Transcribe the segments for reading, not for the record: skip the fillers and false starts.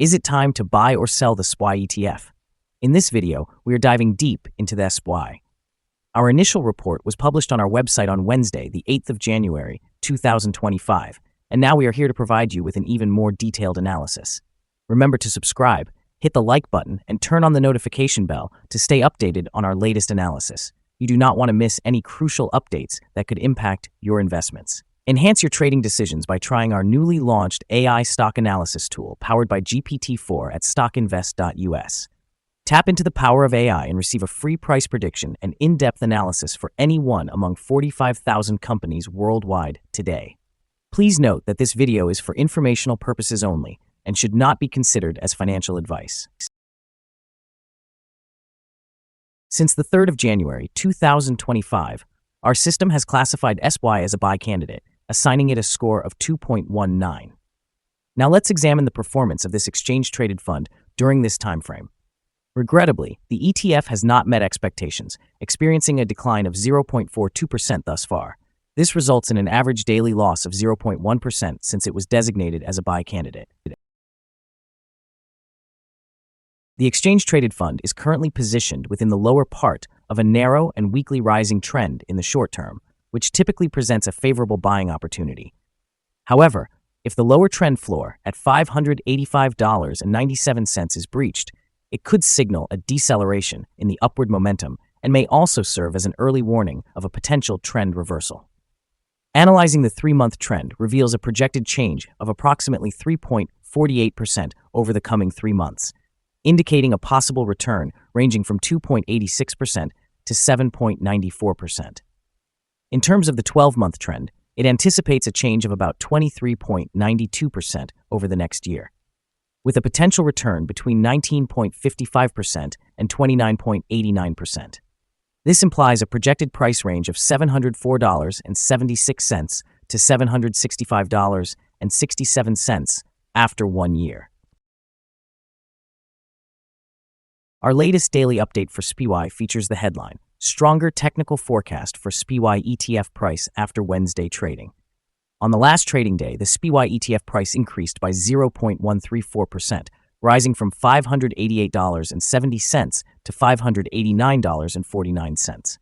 Is it time to buy or sell the SPY ETF? In this video, we are diving deep into the SPY. Our initial report was published on our website on Wednesday, the 8th of January, 2025, and now we are here to provide you with an even more detailed analysis. Remember to subscribe, hit the like button, and turn on the notification bell to stay updated on our latest analysis. You do not want to miss any crucial updates that could impact your investments. Enhance your trading decisions by trying our newly launched AI stock analysis tool powered by GPT-4 at StockInvest.us. Tap into the power of AI and receive a free price prediction and in-depth analysis for any one among 45,000 companies worldwide today. Please note that this video is for informational purposes only and should not be considered as financial advice. Since the 3rd of January, 2025, our system has classified SPY as a buy candidate, assigning it a score of 2.19. Now let's examine the performance of this exchange-traded fund during this time frame. Regrettably, the ETF has not met expectations, experiencing a decline of 0.42% thus far. This results in an average daily loss of 0.1% since it was designated as a buy candidate. The exchange-traded fund is currently positioned within the lower part of a narrow and weekly rising trend in the short term, which typically presents a favorable buying opportunity. However, if the lower trend floor at $585.97 is breached, it could signal a deceleration in the upward momentum and may also serve as an early warning of a potential trend reversal. Analyzing the 3-month trend reveals a projected change of approximately 3.48% over the coming 3 months, indicating a possible return ranging from 2.86% to 7.94%. In terms of the 12-month trend, it anticipates a change of about 23.92% over the next year, with a potential return between 19.55% and 29.89%. This implies a projected price range of $704.76 to $765.67 after 1 year. Our latest daily update for SPY features the headline, Stronger Technical Forecast for SPY ETF Price After Wednesday Trading. On the last trading day, the SPY ETF price increased by 0.134%, rising from $588.70 to $589.49.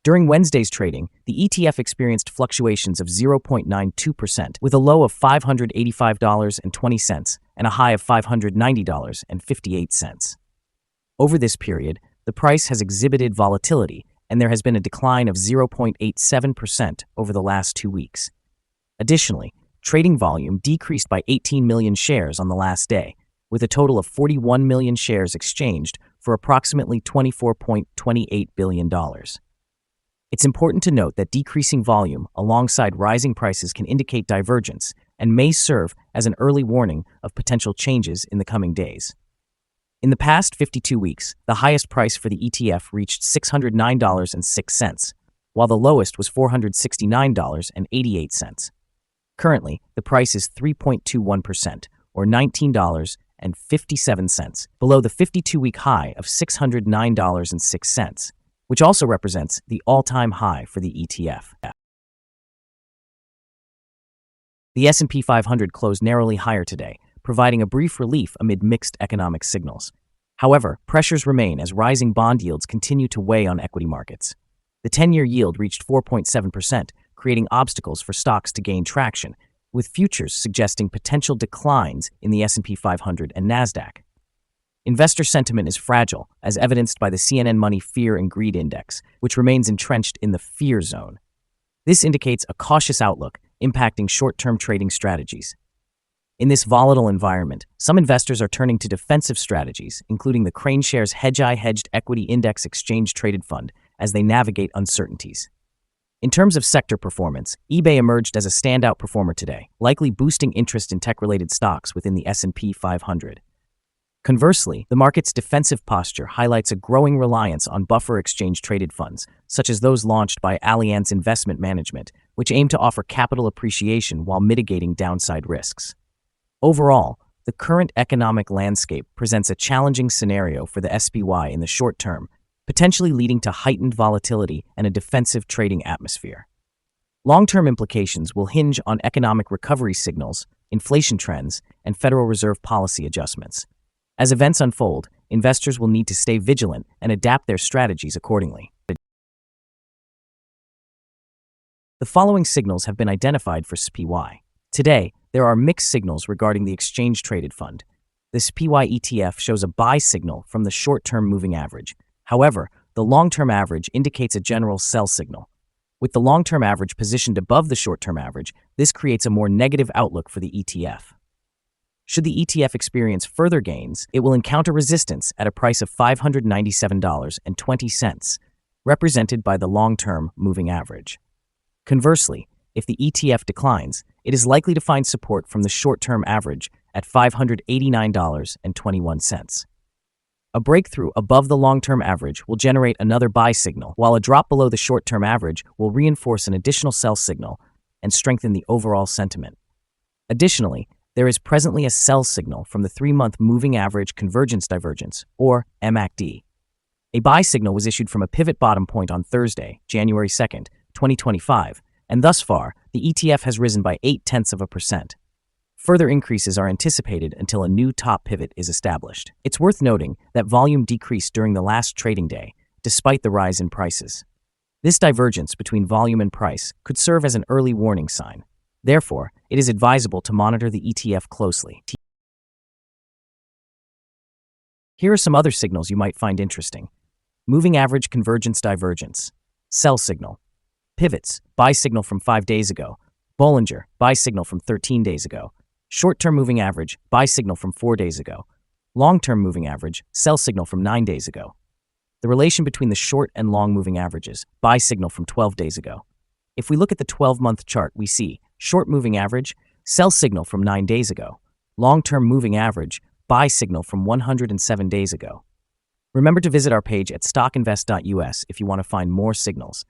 During Wednesday's trading, the ETF experienced fluctuations of 0.92%, with a low of $585.20 and a high of $590.58. Over this period, the price has exhibited volatility, and there has been a decline of 0.87% over the last 2 weeks. Additionally, trading volume decreased by 18 million shares on the last day, with a total of 41 million shares exchanged for approximately $24.28 billion. It's important to note that decreasing volume alongside rising prices can indicate divergence and may serve as an early warning of potential changes in the coming days. In the past 52 weeks, the highest price for the ETF reached $609.06, while the lowest was $469.88. Currently, the price is 3.21%, or $19.57, below the 52-week high of $609.06, which also represents the all-time high for the ETF. The S&P 500 closed narrowly higher today, providing a brief relief amid mixed economic signals. However, pressures remain as rising bond yields continue to weigh on equity markets. The 10-year yield reached 4.7%, creating obstacles for stocks to gain traction, with futures suggesting potential declines in the S&P 500 and NASDAQ. Investor sentiment is fragile, as evidenced by the CNN Money Fear and Greed Index, which remains entrenched in the fear zone. This indicates a cautious outlook, impacting short-term trading strategies. In this volatile environment, some investors are turning to defensive strategies, including the Crane Shares Hedged Equity Index Exchange-Traded Fund, as they navigate uncertainties. In terms of sector performance, eBay emerged as a standout performer today, likely boosting interest in tech-related stocks within the S&P 500. Conversely, the market's defensive posture highlights a growing reliance on buffer exchange-traded funds, such as those launched by Allianz Investment Management, which aim to offer capital appreciation while mitigating downside risks. Overall, the current economic landscape presents a challenging scenario for the SPY in the short term, potentially leading to heightened volatility and a defensive trading atmosphere. Long-term implications will hinge on economic recovery signals, inflation trends, and Federal Reserve policy adjustments. As events unfold, investors will need to stay vigilant and adapt their strategies accordingly. The following signals have been identified for SPY. Today, there are mixed signals regarding the exchange-traded fund. The SPY ETF shows a buy signal from the short-term moving average. However, the long-term average indicates a general sell signal. With the long-term average positioned above the short-term average, this creates a more negative outlook for the ETF. Should the ETF experience further gains, it will encounter resistance at a price of $597.20, represented by the long-term moving average. Conversely, if the ETF declines, it is likely to find support from the short-term average at $589.21. A breakthrough above the long-term average will generate another buy signal, while a drop below the short-term average will reinforce an additional sell signal and strengthen the overall sentiment. Additionally, there is presently a sell signal from the 3-month moving average convergence divergence, or MACD. A buy signal was issued from a pivot bottom point on Thursday, January 2nd, 2025, and thus far, the ETF has risen by 0.8%. Further increases are anticipated until a new top pivot is established. It's worth noting that volume decreased during the last trading day, despite the rise in prices. This divergence between volume and price could serve as an early warning sign. Therefore, it is advisable to monitor the ETF closely. Here are some other signals you might find interesting. Moving average convergence divergence. Sell signal. Pivots, buy signal from 5 days ago. Bollinger, buy signal from 13 days ago. Short-term moving average, buy signal from 4 days ago. Long-term moving average, sell signal from 9 days ago. The relation between the short and long moving averages, buy signal from 12 days ago. If we look at the 12-month chart, we see short moving average, sell signal from 9 days ago. Long-term moving average, buy signal from 107 days ago. Remember to visit our page at StockInvest.us if you want to find more signals.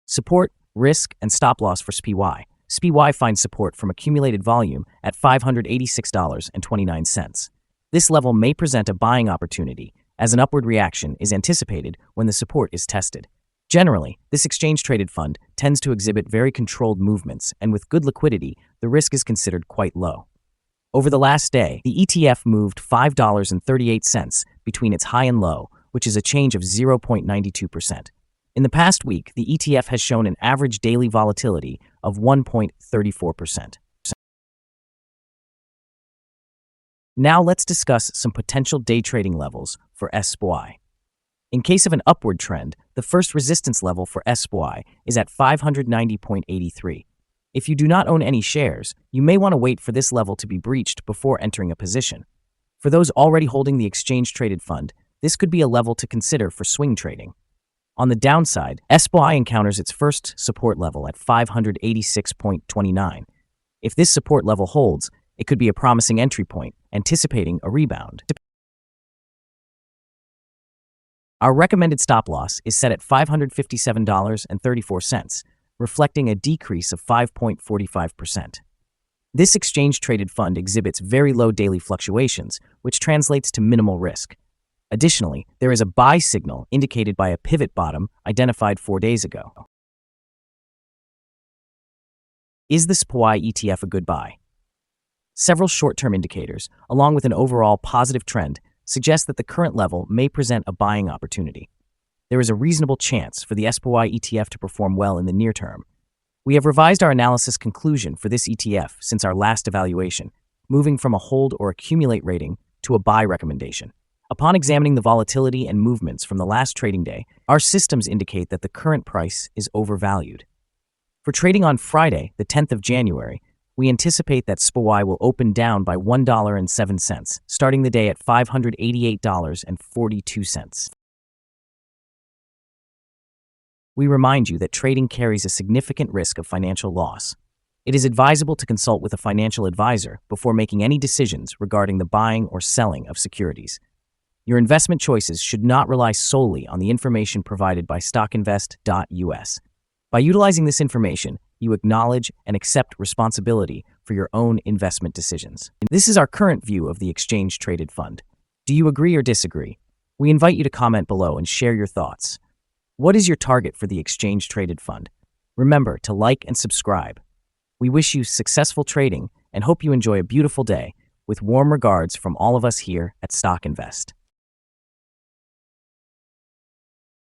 Support, risk, and stop loss for SPY. SPY finds support from accumulated volume at $586.29. This level may present a buying opportunity, as an upward reaction is anticipated when the support is tested. Generally, this exchange-traded fund tends to exhibit very controlled movements, and with good liquidity, the risk is considered quite low. Over the last day, the ETF moved $5.38 between its high and low, which is a change of 0.92%. In the past week, the ETF has shown an average daily volatility of 1.34%. Now let's discuss some potential day trading levels for SPY. In case of an upward trend, the first resistance level for SPY is at 590.83. If you do not own any shares, you may want to wait for this level to be breached before entering a position. For those already holding the exchange-traded fund, this could be a level to consider for swing trading. On the downside, SPY encounters its first support level at 586.29. If this support level holds, it could be a promising entry point, anticipating a rebound. Our recommended stop loss is set at $557.34, reflecting a decrease of 5.45%. This exchange-traded fund exhibits very low daily fluctuations, which translates to minimal risk. Additionally, there is a buy signal indicated by a pivot bottom identified 4 days ago. Is the SPY ETF a good buy? Several short-term indicators, along with an overall positive trend, suggest that the current level may present a buying opportunity. There is a reasonable chance for the SPY ETF to perform well in the near term. We have revised our analysis conclusion for this ETF since our last evaluation, moving from a hold or accumulate rating to a buy recommendation. Upon examining the volatility and movements from the last trading day, our systems indicate that the current price is overvalued. For trading on Friday, the 10th of January, we anticipate that SPY will open down by $1.07, starting the day at $588.42. We remind you that trading carries a significant risk of financial loss. It is advisable to consult with a financial advisor before making any decisions regarding the buying or selling of securities. Your investment choices should not rely solely on the information provided by StockInvest.us. By utilizing this information, you acknowledge and accept responsibility for your own investment decisions. This is our current view of the exchange-traded fund. Do you agree or disagree? We invite you to comment below and share your thoughts. What is your target for the exchange-traded fund? Remember to like and subscribe. We wish you successful trading and hope you enjoy a beautiful day, with warm regards from all of us here at Stock Invest.